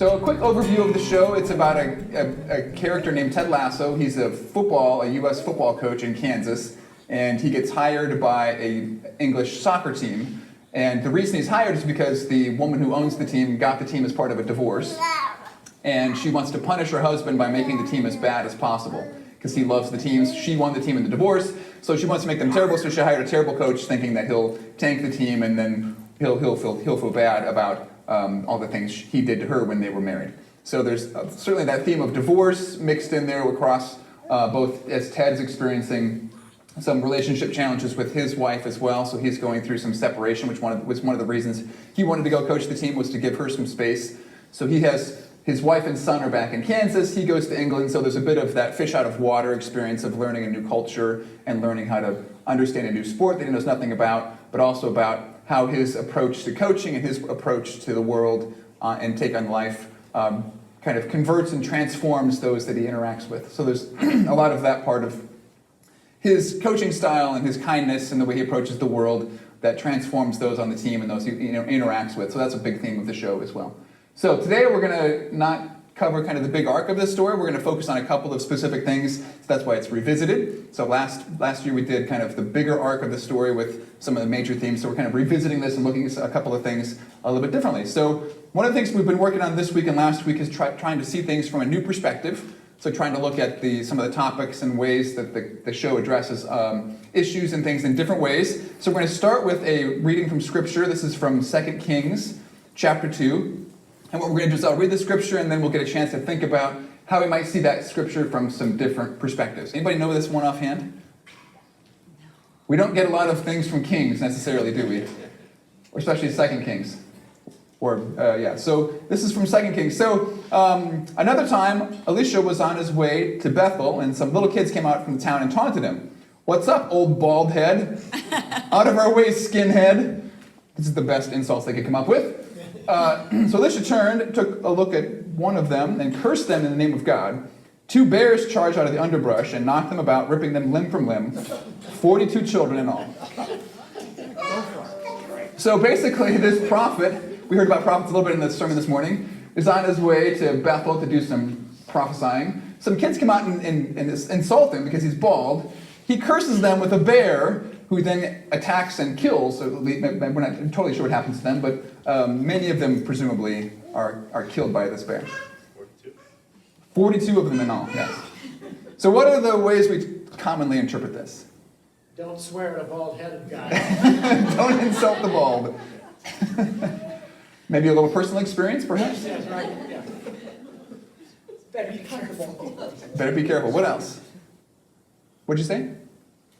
So a quick overview of the show. It's about a character named Ted Lasso. He's a U.S. football coach in Kansas, and he gets hired by an English soccer team. And the reason he's hired is because the woman who owns the team got the team as part of a divorce, and she wants to punish her husband by making the team as bad as possible because he loves the teams. She won the team in the divorce, so she wants to make them terrible. So she hired a terrible coach, thinking that he'll tank the team and then he'll feel bad about all the things he did to her when they were married. So there's certainly that theme of divorce mixed in there across both as Ted's experiencing some relationship challenges with his wife as well. So he's going through some separation, which was one of the reasons he wanted to go coach the team, was to give her some space. So he has his wife and son are back in Kansas. He goes to England. So there's a bit of that fish out of water experience of learning a new culture and learning how to understand a new sport that he knows nothing about, but also about how his approach to coaching and his approach to the world and take on life kind of converts and transforms those that he interacts with. So there's a lot of that part of his coaching style and his kindness and the way he approaches the world that transforms those on the team and those he interacts with. So that's a big theme of the show as well. So today we're going to not cover kind of the big arc of this story. We're going to focus on a couple of specific things. So that's why it's revisited. So last year we did kind of the bigger arc of the story with some of the major themes. So we're kind of revisiting this and looking at a couple of things a little bit differently. So one of the things we've been working on this week and last week is trying to see things from a new perspective. So trying to look at some of the topics and ways that the show addresses issues and things in different ways. So we're going to start with a reading from Scripture. This is from 2 Kings chapter 2. And what we're going to do is I'll read the Scripture, and then we'll get a chance to think about how we might see that Scripture from some different perspectives. Anybody know this one offhand? No. We don't get a lot of things from Kings necessarily, do we? Or especially 2 Kings. So this is from 2 Kings. So another time, Elisha was on his way to Bethel, and some little kids came out from the town and taunted him. "What's up, old bald head? Out of our way, skinhead." This is the best insults they could come up with. So Elisha turned, took a look at one of them, and cursed them in the name of God. 2 bears charged out of the underbrush and knocked them about, ripping them limb from limb. 42 children in all. So basically, this prophet, we heard about prophets a little bit in the sermon this morning, is on his way to Bethel to do some prophesying. Some kids come out and insult him because he's bald. He curses them with a bear, who then attacks and kills. So we're not totally sure what happens to them, but many of them presumably are killed by this bear. 42 of them in all, yes. So what are the ways we commonly interpret this? Don't swear at a bald-headed guy. Don't insult the bald. Maybe a little personal experience, perhaps? Yes, right. Yeah. Better be careful. Better be careful. What else? What'd you say?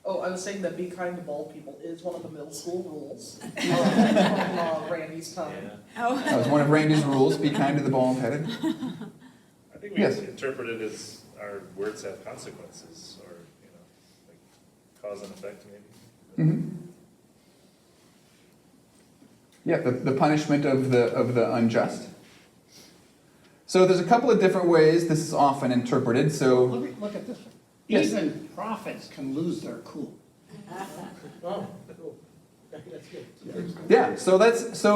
Oh, I was saying that be kind to bald people is one of the middle school rules from Randy's time. Yeah. That was one of Randy's rules, be kind to the bald-headed. I think we interpret it as our words have consequences, or, like cause and effect maybe. Mm-hmm. Yeah, the punishment of the unjust. So there's a couple of different ways this is often interpreted. So Look at this one. Yes. Even prophets can lose their cool. Oh, cool. That's good. Yeah, so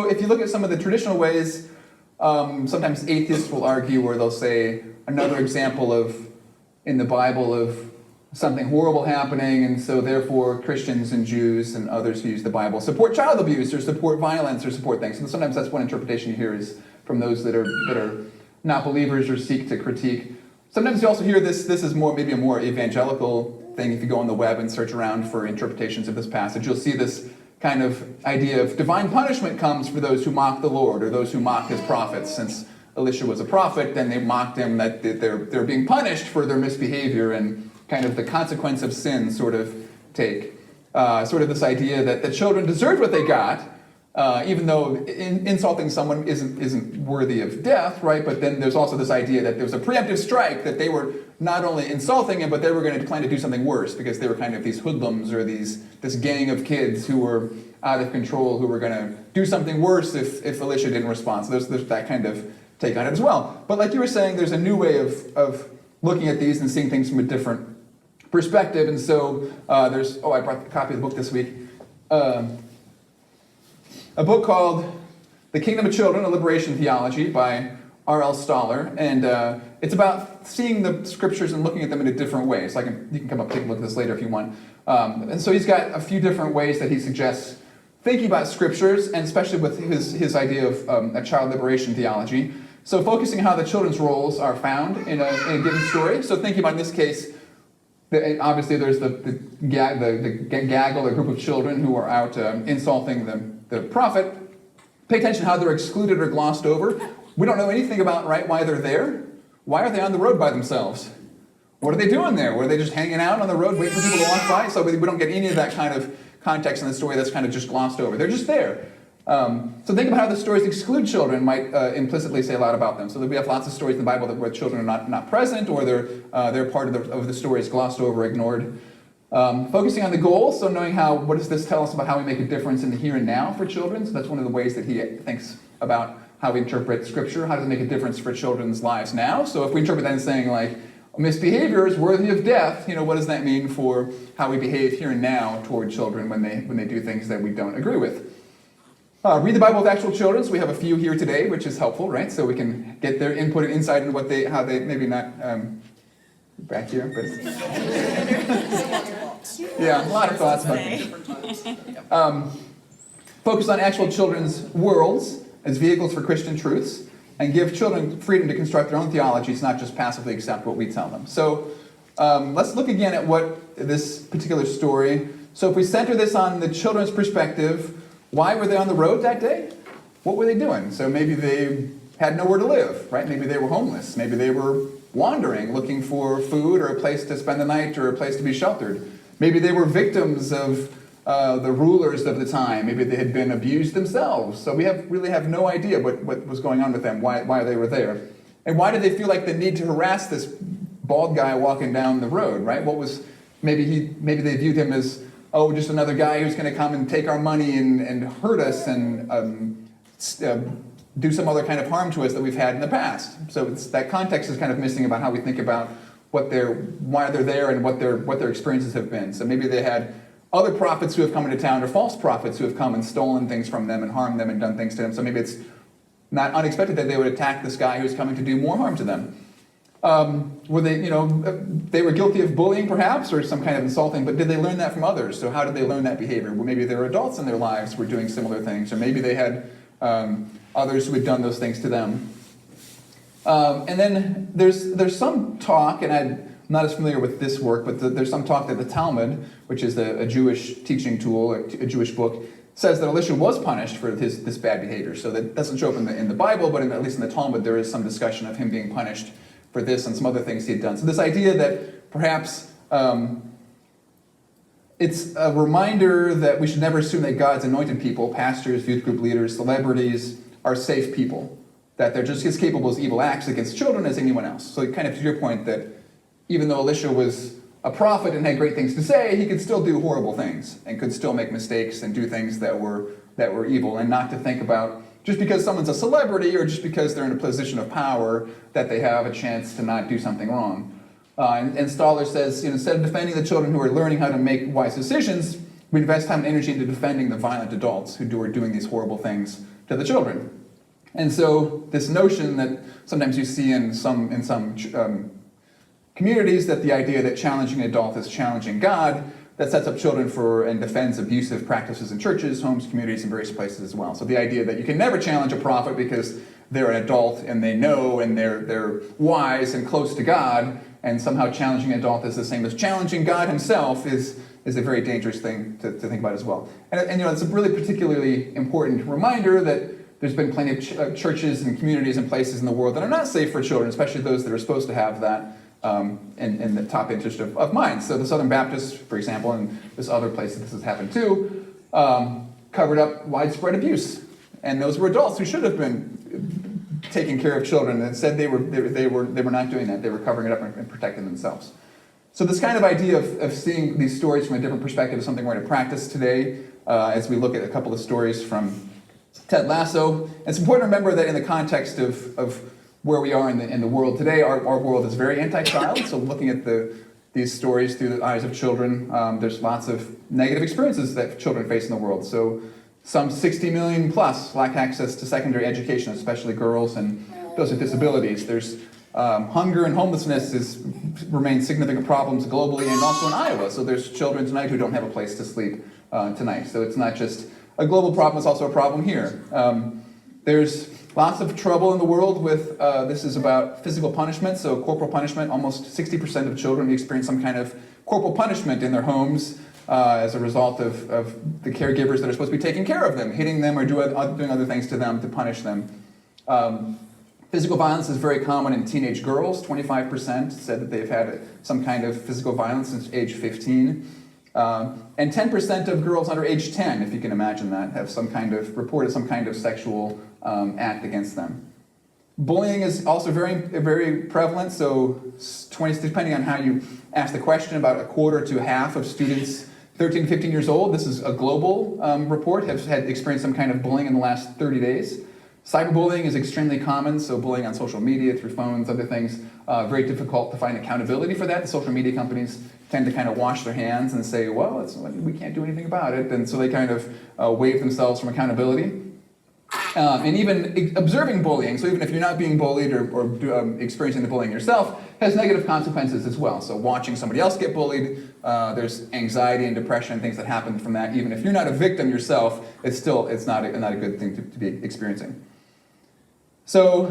if you look at some of the traditional ways, sometimes atheists will argue, where they'll say another example in the Bible of something horrible happening, and so therefore Christians and Jews and others who use the Bible support child abuse or support violence or support things. And sometimes that's one interpretation you hear is from those that are not believers or seek to critique. Sometimes you also hear this is maybe a more evangelical thing. If you go on the web and search around for interpretations of this passage, you'll see this kind of idea of divine punishment comes for those who mock the Lord or those who mock his prophets. Since Elisha was a prophet, then they mocked him, that they're being punished for their misbehavior, and kind of the consequence of sin sort of take. Sort of this idea that the children deserved what they got, even though insulting someone isn't worthy of death, right? But then there's also this idea that there was a preemptive strike, that they were not only insulting him, but they were going to plan to do something worse, because they were kind of these hoodlums or this gang of kids who were out of control, who were going to do something worse if Elisha didn't respond. So there's that kind of take on it as well. But like you were saying, there's a new way of looking at these and seeing things from a different perspective. And so I brought a copy of the book this week. A book called The Kingdom of Children, A Liberation Theology by R.L. Stoller, and it's about seeing the scriptures and looking at them in a different way. So you can come up and take a look at this later if you want. And so he's got a few different ways that he suggests thinking about scriptures, and especially with his idea of a child liberation theology. So focusing on how the children's roles are found in a given story. So thinking about, in this case, obviously there's the gaggle, a group of children who are out insulting the prophet. Pay attention to how they're excluded or glossed over. We don't know anything about why they're there. Why are they on the road by themselves? What are they doing there? Were they just hanging out on the road waiting for people to walk by? So we don't get any of that kind of context in the story. That's kind of just glossed over. They're just there. So think about how the stories exclude children might implicitly say a lot about them. So that we have lots of stories in the Bible where children are not present, or they're part of the story is glossed over, ignored. Focusing on the goal, so knowing what does this tell us about how we make a difference in the here and now for children. So that's one of the ways that he thinks about how we interpret Scripture. How does it make a difference for children's lives now? So if we interpret that as saying misbehavior is worthy of death, what does that mean for how we behave here and now toward children when they do things that we don't agree with? Read the Bible with actual children. So we have a few here today, which is helpful, right? So we can get their input and insight into how they maybe not back here, but yeah, a lot of thoughts. Focus on actual children's worlds as vehicles for Christian truths, and give children freedom to construct their own theologies, not just passively accept what we tell them. So let's look again at what this particular story. So if we center this on the children's perspective, why were they on the road that day? What were they doing? So maybe they had nowhere to live, right? Maybe they were homeless. Maybe they were wandering, looking for food or a place to spend the night or a place to be sheltered. Maybe they were victims of the rulers of the time. Maybe they had been abused themselves. So we really have no idea what was going on with them, why they were there. And why did they feel like the need to harass this bald guy walking down the road, right? Maybe they viewed him as, just another guy who's going to come and take our money and hurt us and do some other kind of harm to us that we've had in the past. So that context is kind of missing about how we think about why they're there and what their experiences have been. So maybe they had other prophets who have come into town, or false prophets who have come and stolen things from them and harmed them and done things to them. So maybe it's not unexpected that they would attack this guy who's coming to do more harm to them. Were they were guilty of bullying perhaps, or some kind of insulting, but did they learn that from others? So how did they learn that behavior? Well, maybe there were adults in their lives who were doing similar things, or maybe they had others who had done those things to them. And then there's some talk, and I'm not as familiar with this work, but there's some talk that the Talmud, which is a Jewish teaching tool, a Jewish book, says that Elisha was punished for this bad behavior. So that doesn't show up in the Bible, but at least in the Talmud there is some discussion of him being punished for this and some other things he had done. So this idea that perhaps it's a reminder that we should never assume that God's anointed people, pastors, youth group leaders, celebrities, are safe people, that they're just as capable as evil acts against children as anyone else. So kind of to your point that even though Elisha was a prophet and had great things to say, he could still do horrible things and could still make mistakes and do things that were evil, and not to think about just because someone's a celebrity or just because they're in a position of power that they have a chance to not do something wrong. And Stoller says, instead of defending the children who are learning how to make wise decisions, we invest time and energy into defending the violent adults who are doing these horrible things to the children. And so this notion that sometimes you see in some communities, that the idea that challenging an adult is challenging God, that sets up children and defends abusive practices in churches, homes, communities, and various places as well. So the idea that you can never challenge a prophet because they're an adult and they know and they're wise and close to God, and somehow challenging an adult is the same as challenging God himself is a very dangerous thing to think about as well. And it's a really particularly important reminder that there's been plenty of churches and communities and places in the world that are not safe for children, especially those that are supposed to have that in the top interest of minds. So the Southern Baptists, for example, and there's other places this has happened too, covered up widespread abuse. And those were adults who should have been taking care of children, and said they were not doing that. They were covering it up and protecting themselves. So this kind of idea of seeing these stories from a different perspective is something we're going to practice today as we look at a couple of stories from Ted Lasso. And it's important to remember that in the context of where we are in the world today, our world is very anti-child. So looking at these stories through the eyes of children, there's lots of negative experiences that children face in the world. So some 60 million plus lack access to secondary education, especially girls, and those with disabilities. There's hunger and homelessness remain significant problems globally and also in Iowa. So there's children tonight who don't have a place to sleep tonight. So it's not just a global problem, it's also a problem here. There's lots of trouble in the world with, this is about physical punishment, so corporal punishment. Almost 60% of children experience some kind of corporal punishment in their homes as a result of the caregivers that are supposed to be taking care of them, hitting them or doing other things to them to punish them. Physical violence is very common in teenage girls. 25% said that they've had some kind of physical violence since age 15. And 10% of girls under age 10, if you can imagine that, have reported some kind of sexual act against them. Bullying is also very, very prevalent. So depending on how you ask the question, about a quarter to half of students 13 to 15 years old, this is a global report, have had experienced some kind of bullying in the last 30 days. Cyberbullying is extremely common, so bullying on social media, through phones, other things, very difficult to find accountability for that. The social media companies tend to kind of wash their hands and say, well, we can't do anything about it, and so they kind of waive themselves from accountability. And even observing bullying, so even if you're not being bullied or experiencing the bullying yourself, has negative consequences as well. So watching somebody else get bullied, there's anxiety and depression and things that happen from that. Even if you're not a victim yourself, it's not a good thing to be experiencing. So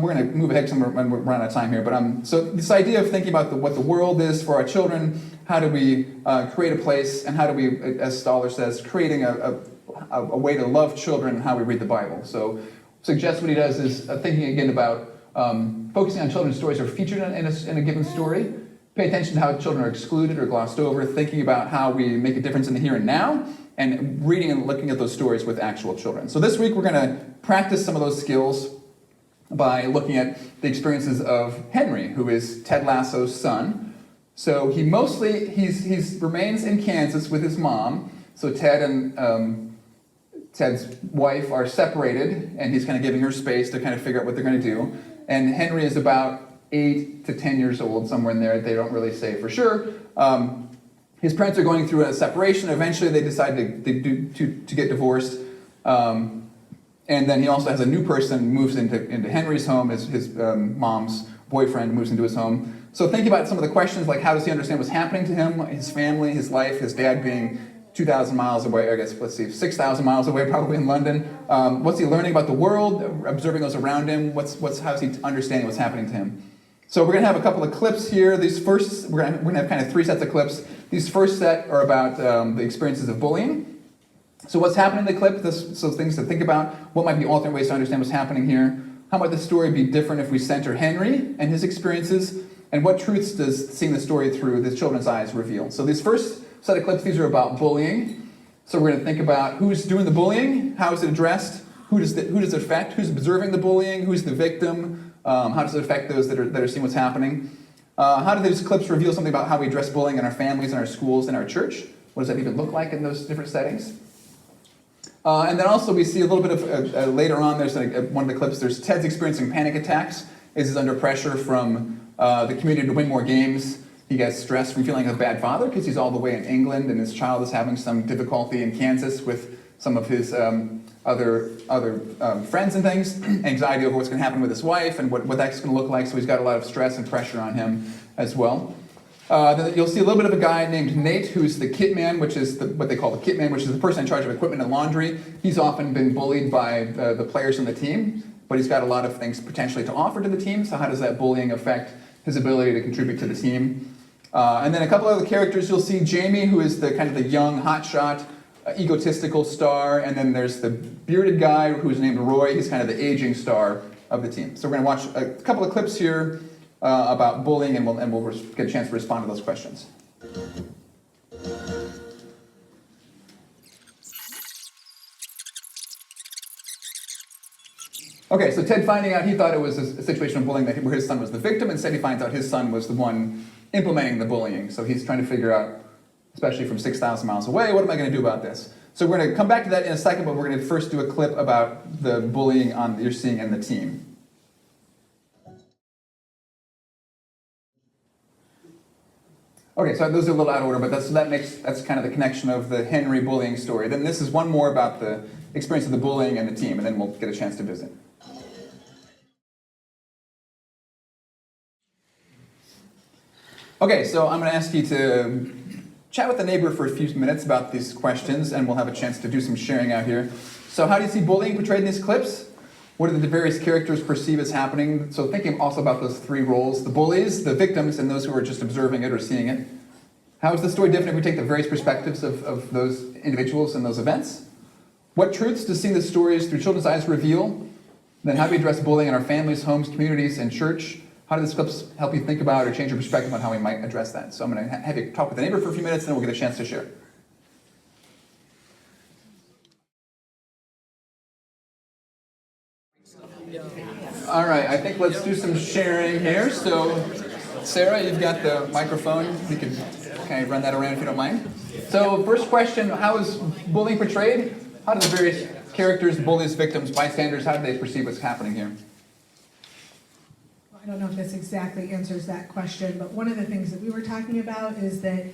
we're going to move ahead because we're running out of time here. But so this idea of thinking about what the world is for our children, how do we create a place, and how do we, as Stoller says, creating a way to love children and how we read the Bible. So suggests what he does is thinking again about focusing on children's stories are featured in a given story. Pay attention to how children are excluded or glossed over, thinking about how we make a difference in the here and now, and reading and looking at those stories with actual children. So this week we're going to practice some of those skills by looking at the experiences of Henry, who is Ted Lasso's son. So he remains in Kansas with his mom. So Ted and Ted's wife are separated, and he's kind of giving her space to kind of figure out what they're going to do. And Henry is about 8 to 10 years old, somewhere in there. They don't really say for sure. His parents are going through a separation. Eventually, they decide to get divorced. And then he also has a new person moves into Henry's home. His mom's boyfriend moves into his home. So think about some of the questions, like how does he understand what's happening to him, his family, his life, his dad being 2,000 miles away, I guess, 6,000 miles away, probably in London. What's he learning about the world, observing those around him? How's he understanding what's happening to him? So we're going to have a couple of clips here. We're going to have kind of 3 sets of clips. These first set are about the experiences of bullying. So what's happening in the clip, so things to think about. What might be alternate ways to understand what's happening here? How might the story be different if we center Henry and his experiences? And what truths does seeing the story through the children's eyes reveal? So these first set of clips, these are about bullying. So we're going to think about who's doing the bullying, how is it addressed, who does it affect, who's observing the bullying, who's the victim, how does it affect those that are seeing what's happening. How do these clips reveal something about how we address bullying in our families, in our schools, in our church? What does that even look like in those different settings? And then also we see a little bit of, later on, there's one of the clips, there's Ted's experiencing panic attacks. He's under pressure from the community to win more games. He gets stressed from feeling like a bad father because he's all the way in England and his child is having some difficulty in Kansas with some of his other friends and things. Anxiety over what's going to happen with his wife and what that's going to look like. So he's got a lot of stress and pressure on him as well. Then you'll see a little bit of a guy named Nate, who's the kit man, which is what they call the kit man, which is the person in charge of equipment and laundry. He's often been bullied by the players on the team, but he's got a lot of things potentially to offer to the team. So how does that bullying affect his ability to contribute to the team? And then a couple other characters, you'll see Jamie, who is the kind of the young, hotshot, egotistical star, and then there's the bearded guy who's named Roy. He's kind of the aging star of the team. So we're going to watch a couple of clips here about bullying, and we'll get a chance to respond to those questions. Okay, so Ted finding out, he thought it was a situation of bullying where his son was the victim. Instead, he finds out his son was the one implementing the bullying. So he's trying to figure out, especially from 6,000 miles away, what am I going to do about this? So we're going to come back to that in a second, but we're going to first do a clip about the bullying you're seeing in the team. Okay, so those are a little out of order, but that's kind of the connection of the Henry bullying story. Then this is one more about the experience of the bullying and the team, and then we'll get a chance to visit. Okay, so I'm going to ask you to chat with the neighbor for a few minutes about these questions, and we'll have a chance to do some sharing out here. So how do you see bullying portrayed in these clips? What do the various characters perceive as happening? So thinking also about those three roles, the bullies, the victims, and those who are just observing it or seeing it. How is the story different if we take the various perspectives of those individuals and those events? What truths does seeing the stories through children's eyes reveal? Then how do we address bullying in our families, homes, communities, and church? How do these clips help you think about or change your perspective on how we might address that? So I'm going to have you talk with the neighbor for a few minutes, and then we'll get a chance to share. All right, I think let's do some sharing here. So, Sarah, you've got the microphone. You can kind of run that around if you don't mind. So, first question, how is bullying portrayed? How do the various characters, bullies, victims, bystanders, how do they perceive what's happening here? I don't know if this exactly answers that question, but one of the things that we were talking about is that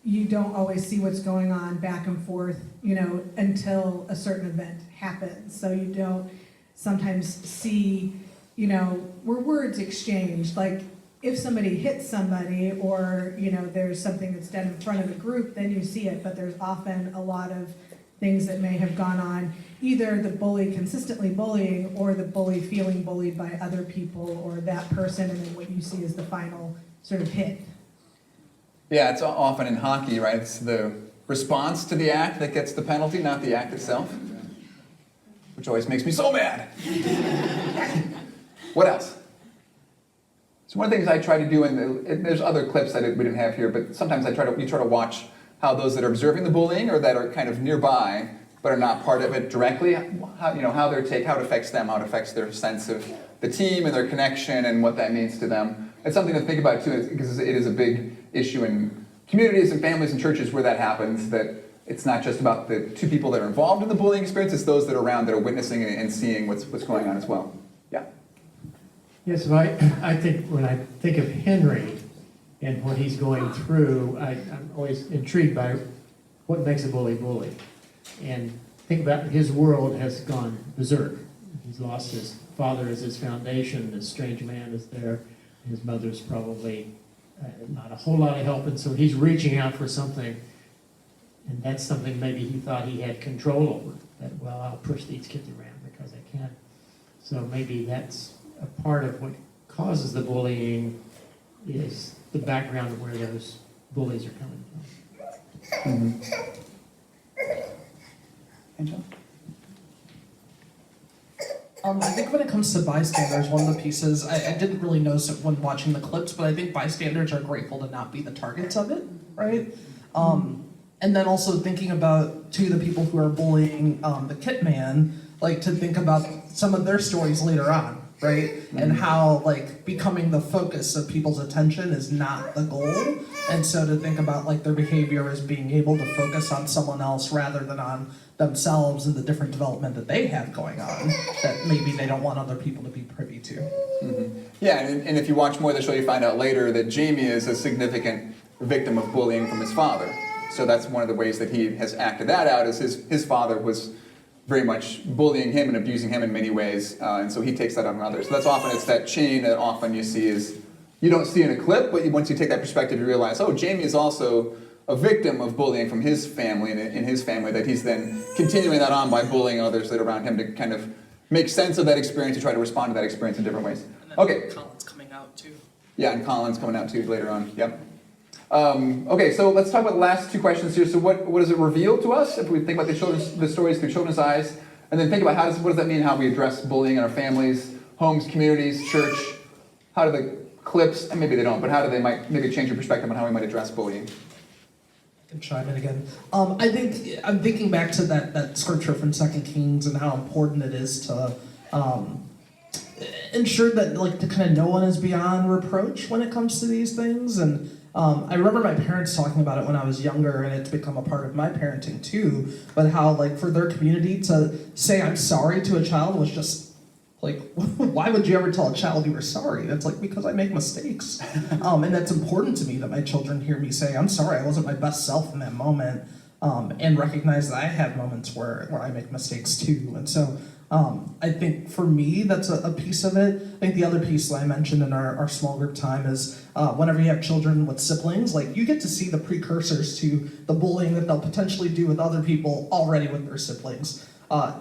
you don't always see what's going on back and forth, until a certain event happens. So you don't sometimes see, where words exchanged, like if somebody hits somebody or, there's something that's done in front of a group, then you see it, but there's often a lot of things that may have gone on, either the bully consistently bullying or the bully feeling bullied by other people or that person, and then what you see is the final sort of hit. Yeah, it's often in hockey, right? It's the response to the act that gets the penalty, not the act itself, which always makes me so mad. What else? So one of the things I try to do, and there's other clips that we didn't have here, but sometimes we try to watch how those that are observing the bullying or that are kind of nearby but are not part of it directly, how it affects them, how it affects their sense of the team and their connection and what that means to them. It's something to think about too, because it is a big issue in communities and families and churches where that happens, that it's not just about the two people that are involved in the bullying experience, it's those that are around that are witnessing and seeing what's going on as well. Yeah. Yes, well, I think when I think of Henry and what he's going through, I'm always intrigued by what makes a bully bully. And think about his world has gone berserk. He's lost his father as his foundation, this strange man is there, his mother's probably not a whole lot of help, and so he's reaching out for something, and that's something maybe he thought he had control over, that, well, I'll push these kids around because I can. So maybe that's a part of what causes the bullying, is the background of where those bullies are coming from. Mm-hmm. Angela? I think when it comes to bystanders, one of the pieces, I didn't really notice it when watching the clips, but I think bystanders are grateful to not be the targets of it, right? And then also thinking about, the people who are bullying the Kit Man, like to think about some of their stories later on, right? Mm-hmm. And how becoming the focus of people's attention is not the goal. And so to think about their behavior as being able to focus on someone else rather than on themselves and the different development that they have going on that maybe they don't want other people to be privy to. Mm-hmm. Yeah, and if you watch more of the show, you find out later that Jamie is a significant victim of bullying from his father. So that's one of the ways that he has acted that out, is his father was very much bullying him and abusing him in many ways, and so he takes that on others. So it's that chain that often you see you don't see in a clip, but once you take that perspective, you realize, oh, Jamie is also a victim of bullying from his family and in his family, that he's then continuing that on by bullying others that are around him to kind of make sense of that experience, to try to respond to that experience in different ways. And then Okay. Colin's coming out too. Yeah, and Colin's coming out too later on. Yep. Okay, so let's talk about the last two questions here. So what does it reveal to us if we think about the stories through children's eyes? And then think about what does that mean, how we address bullying in our families, homes, communities, church? How do the clips, and maybe they don't, but how do they maybe change your perspective on how we might address bullying? I can chime in again. I'm thinking back to that scripture from 2 Kings and how important it is to ensure that to kind of no one is beyond reproach when it comes to these things. And I remember my parents talking about it when I was younger, and it's become a part of my parenting too, but how for their community to say I'm sorry to a child was just why would you ever tell a child you were sorry? That's because I make mistakes. And that's important to me that my children hear me say, I'm sorry, I wasn't my best self in that moment. and recognize that I have moments where I make mistakes too. And so I think for me, that's a piece of it. I think the other piece that I mentioned in our small group time is whenever you have children with siblings, like you get to see the precursors to the bullying that they'll potentially do with other people already with their siblings.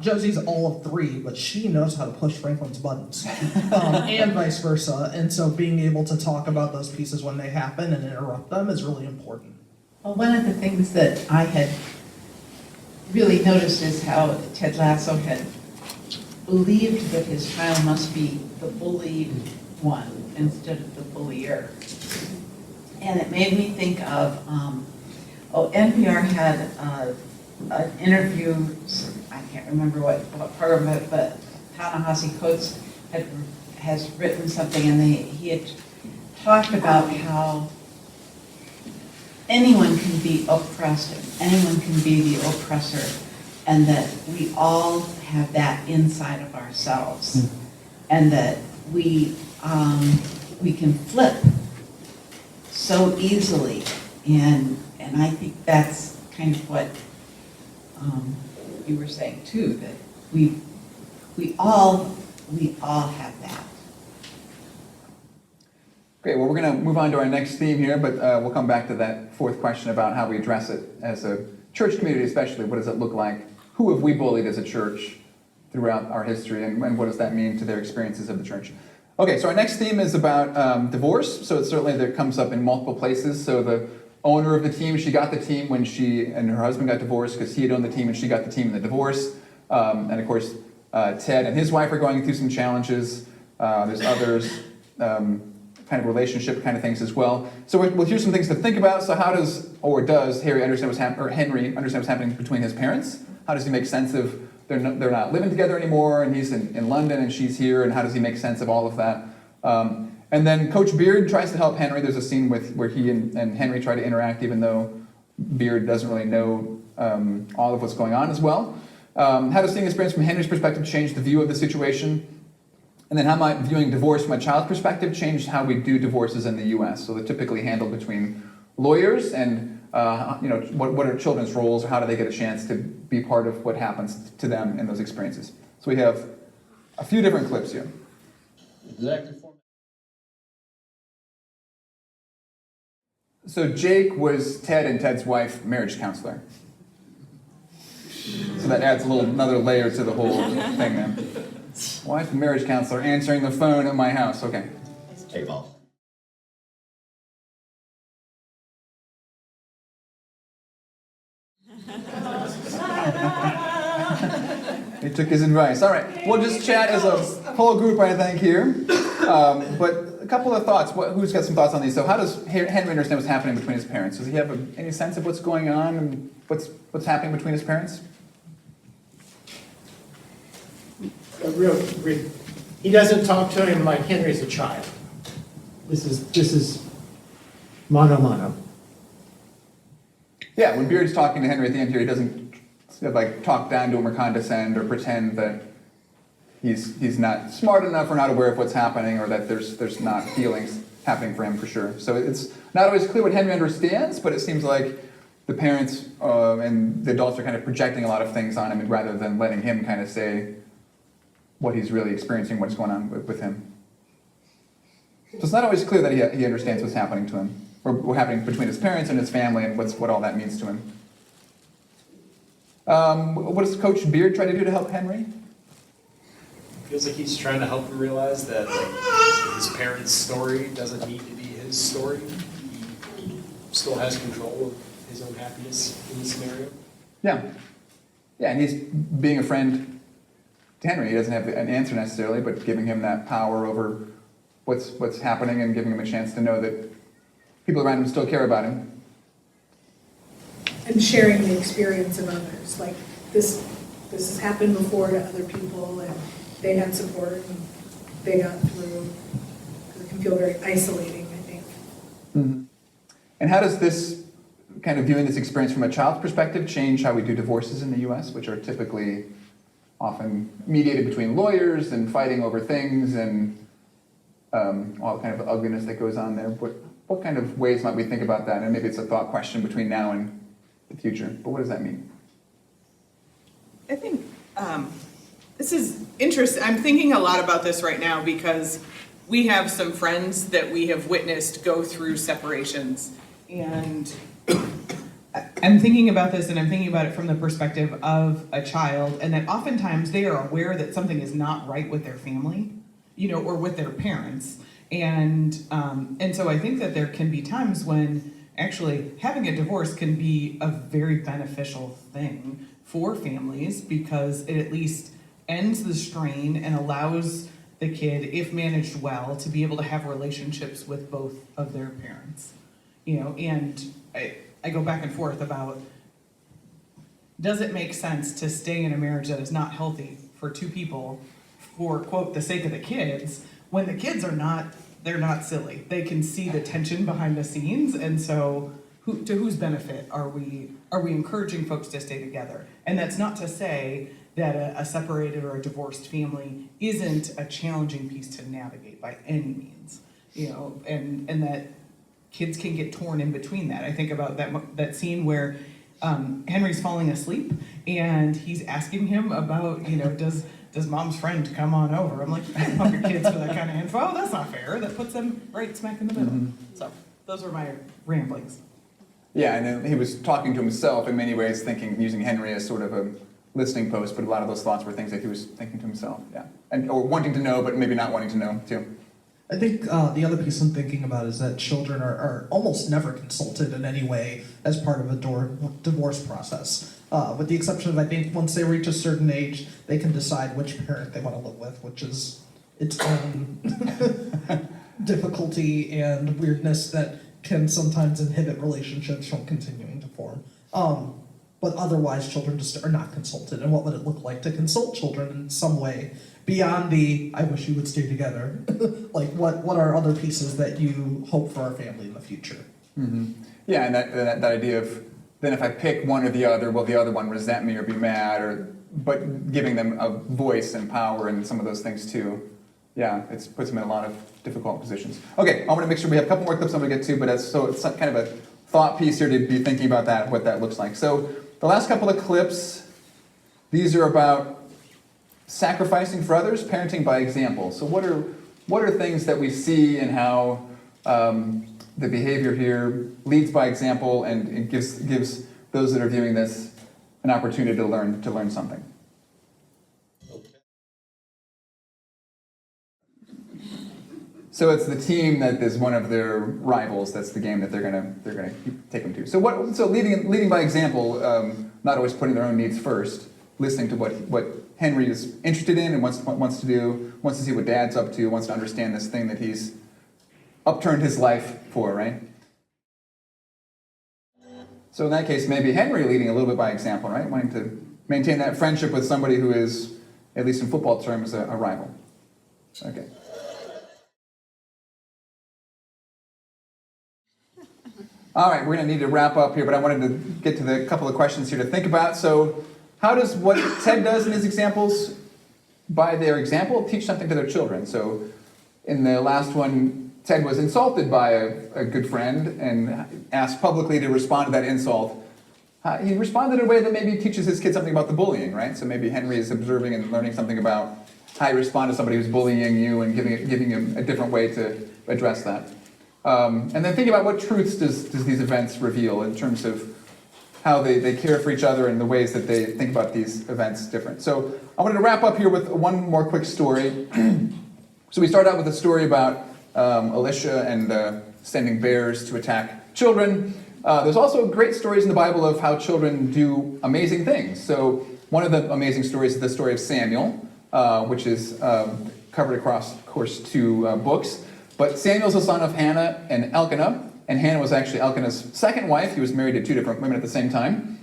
Josie's all of 3, but she knows how to push Franklin's buttons, and vice versa. And so being able to talk about those pieces when they happen and interrupt them is really important. Well, one of the things that I had really noticed is how Ted Lasso had believed that his child must be the bullied one instead of the bullier. And it made me think of, NPR had an interview, I can't remember what part of it, but Ta-Nehisi Coates has written something, and he had talked about how anyone can be oppressed, and anyone can be the oppressor, and that we all have that inside of ourselves, and that we can flip so easily, and I think that's kind of what you were saying too, that we all have that. Great, well, we're going to move on to our next theme here, but we'll come back to that fourth question about how we address it as a church community, especially. What does it look like? Who have we bullied as a church throughout our history, and what does that mean to their experiences of the church? Okay, so our next theme is about divorce. So it's certainly that comes up in multiple places. So the owner of the team, she got the team when she and her husband got divorced because he had owned the team and she got the team in the divorce. And of course, Ted and his wife are going through some challenges. There's others, kind of relationship kind of things as well. So we'll hear some things to think about. So how does Henry understand what's happening between his parents? How does he make sense of they're not living together anymore, and he's in London and she's here, and how does he make sense of all of that? And then Coach Beard tries to help Henry. There's a scene where he and Henry try to interact, even though Beard doesn't really know all of what's going on as well. How does seeing experience from Henry's perspective change the view of the situation? And then how might viewing divorce from a child's perspective change how we do divorces in the U.S.? So they're typically handled between lawyers, and what are children's roles, or how do they get a chance to be part of what happens to them in those experiences? So we have a few different clips here. So Jake was Ted and Ted's wife, marriage counselor. So that adds another layer to the whole thing there. Wife, marriage counselor, answering the phone at my house. Okay. Hey, Paul. He took his advice. All right, we'll just chat as a whole group, I think, here. But a couple of thoughts. Who's got some thoughts on these? So how does Henry understand what's happening between his parents? Does he have any sense of what's going on and what's happening between his parents? He doesn't talk to him like Henry's a child. This is mano a mano. Yeah, when Beard's talking to Henry at the end here, he doesn't talk down to him or condescend or pretend that he's not smart enough or not aware of what's happening, or that there's not feelings happening for him for sure. So it's not always clear what Henry understands, but it seems like the parents and the adults are kind of projecting a lot of things on him, rather than letting him kind of say what he's really experiencing, what's going on with him. So it's not always clear that he understands what's happening to him, or what's happening between his parents and his family, and what all that means to him. What does Coach Beard try to do to help Henry? Feels like he's trying to help him realize that his parents' story doesn't need to be his story. He still has control of his own happiness in this scenario. Yeah, and he's being a friend to Henry. He doesn't have an answer necessarily, but giving him that power over what's happening, and giving him a chance to know that people around him still care about him. And sharing the experience of others. Like this has happened before to other people, and they had support and they got through. Because it can feel very isolating, I think. Mm-hmm. And how does this kind of viewing this experience from a child's perspective change how we do divorces in the U.S., which are typically often mediated between lawyers and fighting over things, and all kind of ugliness that goes on there? What kind of ways might we think about that? And maybe it's a thought question between now and the future. But what does that mean? I think this is interesting. I'm thinking a lot about this right now because we have some friends that we have witnessed go through separations. And I'm thinking about this, and I'm thinking about it from the perspective of a child, and that oftentimes they are aware that something is not right with their family, or with their parents. And so I think that there can be times when actually having a divorce can be a very beneficial thing for families because it at least ends the strain and allows the kid, if managed well, to be able to have relationships with both of their parents. And I go back and forth about, does it make sense to stay in a marriage that is not healthy for two people for, quote, the sake of the kids, when the kids are not, they're not silly. They can see the tension behind the scenes, and so to whose benefit are we encouraging folks to stay together? And that's not to say that a separated or a divorced family isn't a challenging piece to navigate by any means, and that kids can get torn in between that. I think about that scene where Henry's falling asleep and he's asking him about, does mom's friend come on over? I'm like, you can't help your kids for that kind of info. Oh, that's not fair. That puts them right smack in the middle. Mm-hmm. So those were my ramblings. Yeah, and then he was talking to himself in many ways, using Henry as sort of a listening post, but a lot of those thoughts were things that he was thinking to himself, yeah. Or wanting to know, but maybe not wanting to know, too. I think the other piece I'm thinking about is that children are almost never consulted in any way as part of a divorce process. With the exception of, I think, once they reach a certain age, they can decide which parent they want to live with, which is its own difficulty and weirdness that can sometimes inhibit relationships from continuing to form. But otherwise, children just are not consulted. And what would it look like to consult children in some way beyond the, I wish you would stay together? Like, what are other pieces that you hope for our family in the future? Mm-hmm. Yeah, and that idea of, then if I pick one or the other, will the other one resent me or be mad? But giving them a voice and power and some of those things too. Yeah, it puts them in a lot of difficult positions. Okay, I want to make sure we have a couple more clips I'm going to get to, but it's kind of a thought piece here to be thinking about that, what that looks like. So the last couple of clips, these are about sacrificing for others, parenting by example. So what are things that we see in how the behavior here leads by example and it gives those that are viewing this an opportunity to learn something? So it's the team that is one of their rivals. That's the game that they're gonna take them to. So leading by example, not always putting their own needs first, listening to what Henry is interested in and wants to do, wants to see what Dad's up to, wants to understand this thing that he's upturned his life for, right? So in that case, maybe Henry leading a little bit by example, right? Wanting to maintain that friendship with somebody who is, at least in football terms, a rival. Okay. All right, we're going to need to wrap up here, but I wanted to get to the couple of questions here to think about. So how does what Ted does in his examples, by their example, teach something to their children? So in the last one, Ted was insulted by a good friend and asked publicly to respond to that insult. He responded in a way that maybe teaches his kid something about the bullying, right? So maybe Henry is observing and learning something about how you respond to somebody who's bullying you and giving him a different way to address that. And then think about what truths does these events reveal in terms of how they care for each other and the ways that they think about these events different. So I wanted to wrap up here with one more quick story. So we start out with a story about Elisha and sending bears to attack children. There's also great stories in the Bible of how children do amazing things. So one of the amazing stories is the story of Samuel, which is covered across, of course, 2 books. But Samuel's the son of Hannah and Elkanah, and Hannah was actually Elkanah's second wife. He was married to 2 different women at the same time.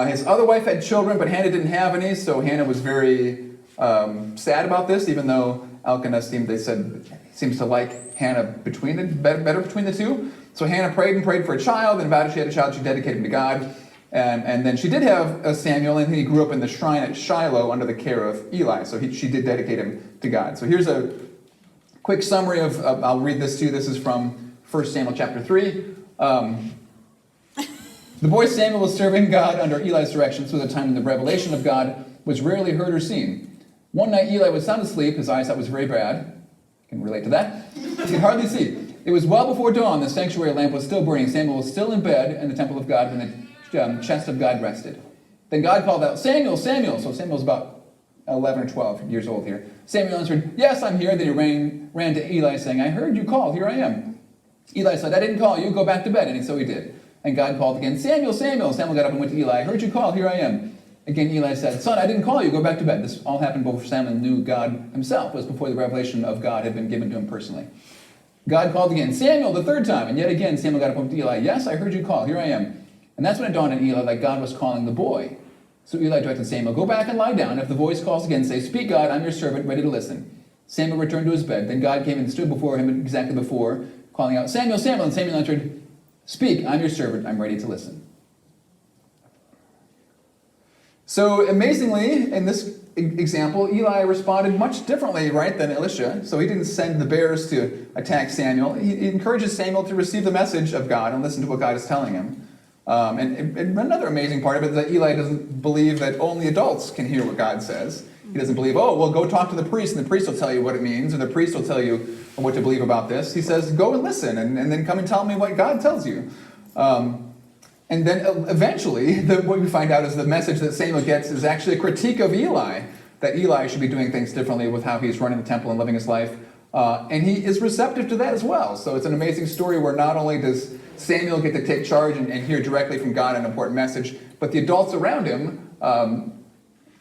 His other wife had children, but Hannah didn't have any, so Hannah was very sad about this, even though Elkanah seems to like Hannah better between the 2. So Hannah prayed and prayed for a child, and vowed if she had a child, she'd dedicate him to God. And then she did have a Samuel, and he grew up in the shrine at Shiloh under the care of Eli, so she did dedicate him to God. So here's a quick summary of, I'll read this to you. This is from 1 Samuel chapter 3. The boy Samuel was serving God under Eli's direction through the time when the revelation of God was rarely heard or seen. One night Eli was sound asleep. His eyesight was very bad. Can relate to that. He could hardly see. It was well before dawn. The sanctuary lamp was still burning. Samuel was still in bed in the temple of God when the chest of God rested. Then God called out, Samuel, Samuel. So Samuel's about 11 or 12 years old here. Samuel answered, yes, I'm here. Then he ran to Eli saying, I heard you call. Here I am. Eli said, I didn't call you. Go back to bed. And so he did. And God called again, Samuel, Samuel. Samuel got up and went to Eli. I heard you call. Here I am. Again, Eli said, son, I didn't call you. Go back to bed. This all happened before Samuel knew God himself. It was before the revelation of God had been given to him personally. God called again, Samuel, the third time. And yet again, Samuel got up and went to Eli. Yes, I heard you call. Here I am. And that's when it dawned on Eli that God was calling the boy. So Eli directed Samuel, go back and lie down. If the voice calls again, say, speak, God, I'm your servant, ready to listen. Samuel returned to his bed. Then God came and stood before him exactly before, calling out, Samuel, Samuel. And Samuel answered, speak, I'm your servant, I'm ready to listen. So amazingly, in this example, Eli responded much differently, right, than Elisha. So he didn't send the bears to attack Samuel. He encourages Samuel to receive the message of God and listen to what God is telling him. And another amazing part of it is that Eli doesn't believe that only adults can hear what God says. He doesn't believe, oh, well, go talk to the priest, and the priest will tell you what it means, or the priest will tell you what to believe about this. He says, go and listen, and then come and tell me what God tells you. And then eventually, what we find out is the message that Samuel gets is actually a critique of Eli, that Eli should be doing things differently with how he's running the temple and living his life. And he is receptive to that as well. So it's an amazing story where not only does Samuel get to take charge and hear directly from God an important message, but the adults around him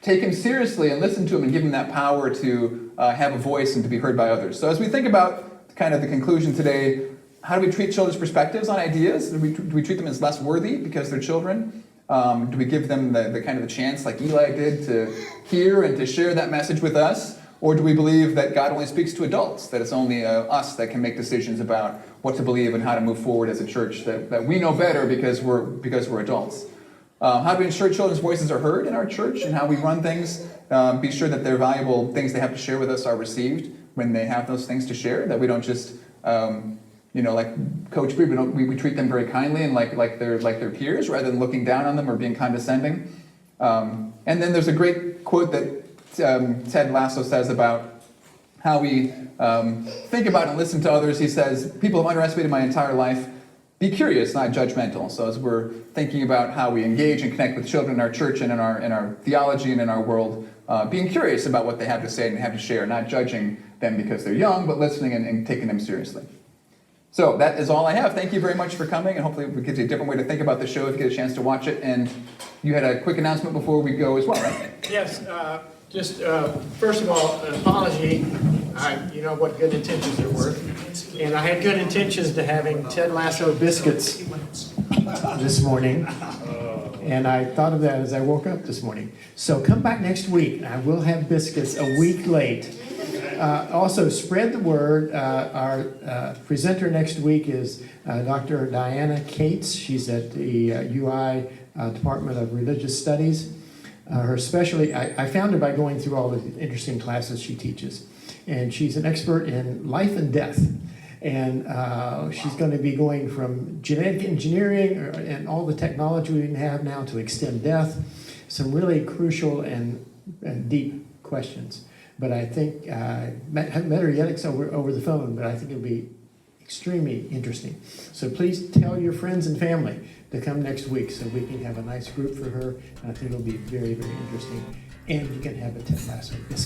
take him seriously and listen to him and give him that power to have a voice and to be heard by others. So as we think about kind of the conclusion today, how do we treat children's perspectives on ideas? Do we treat them as less worthy because they're children? Do we give them the kind of the chance like Eli did to hear and to share that message with us? Or do we believe that God only speaks to adults, that it's only us that can make decisions about what to believe and how to move forward as a church, that we know better because we're adults? How do we ensure children's voices are heard in our church and how we run things? Be sure that their valuable things they have to share with us are received when they have those things to share, that we don't just, like Coach Beard, we treat them very kindly and like their peers rather than looking down on them or being condescending. And then there's a great quote that Ted Lasso says about how we think about and listen to others. He says, people have underestimated my entire life. Be curious, not judgmental. So as we're thinking about how we engage and connect with children in our church and in our theology and in our world, being curious about what they have to say and have to share, not judging them because they're young, but listening and taking them seriously. So that is all I have. Thank you very much for coming, and hopefully it gives you a different way to think about the show if you get a chance to watch it. And you had a quick announcement before we go as well, right? Yes, first of all, an apology. You know what good intentions are worth. And I had good intentions to having Ted Lasso biscuits this morning. And I thought of that as I woke up this morning. So come back next week. I will have biscuits a week late. Also, spread the word. Our presenter next week is Dr. Diana Cates. She's at the UI Department of Religious Studies. Her specialty, I found her by going through all the interesting classes she teaches. And she's an expert in life and death. And she's going to be going from genetic engineering and all the technology we have now to extend death. Some really crucial and deep questions. But I think, I haven't met her yet except over the phone, but I think it'll be extremely interesting. So please tell your friends and family to come next week so we can have a nice group for her. And I think it'll be very, very interesting. And you can have a Ted Lasso biscuit.